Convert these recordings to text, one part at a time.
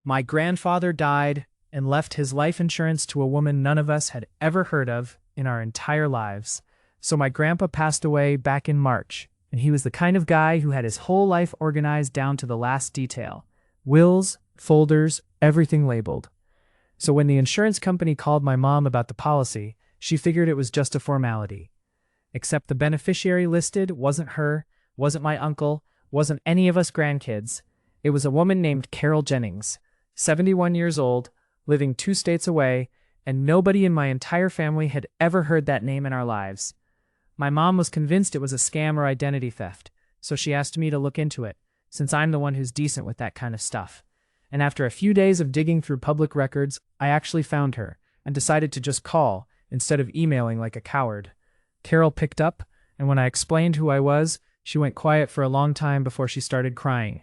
My grandfather died and left his life insurance to a woman none of us had ever heard of in our entire lives. So my grandpa passed away back in March, and he was the kind of guy who had his whole life organized down to the last detail. Wills, folders, everything labeled. So when the insurance company called my mom about the policy, she figured it was just a formality. Except the beneficiary listed wasn't her, wasn't my uncle, wasn't any of us grandkids. It was a woman named Carol Jennings, 71 years old, living 2 states away, and nobody in my entire family had ever heard that name in our lives. My mom was convinced it was a scam or identity theft, so she asked me to look into it, since I'm the one who's decent with that kind of stuff. And after a few days of digging through public records, I actually found her, and decided to just call, instead of emailing like a coward. Carol picked up, and when I explained who I was, she went quiet for a long time before she started crying.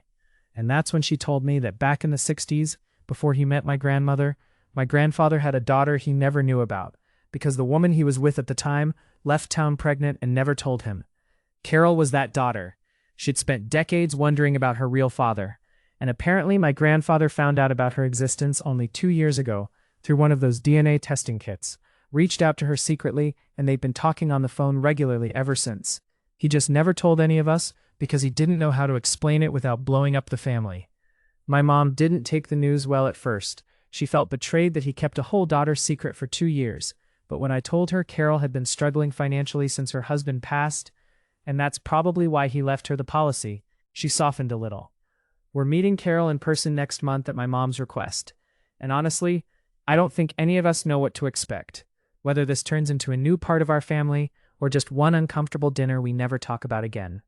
And that's when she told me that back in the 60s, before he met my grandmother, my grandfather had a daughter he never knew about, because the woman he was with at the time left town pregnant and never told him. Carol was that daughter. She'd spent decades wondering about her real father, and apparently my grandfather found out about her existence only 2 years ago through one of those DNA testing kits, reached out to her secretly, and they'd been talking on the phone regularly ever since. He just never told any of us because he didn't know how to explain it without blowing up the family. My mom didn't take the news well at first. She felt betrayed that he kept a whole daughter's secret for 2 years, but when I told her Carol had been struggling financially since her husband passed, and that's probably why he left her the policy, she softened a little. We're meeting Carol in person next month at my mom's request, and honestly, I don't think any of us know what to expect, whether this turns into a new part of our family or just one uncomfortable dinner we never talk about again.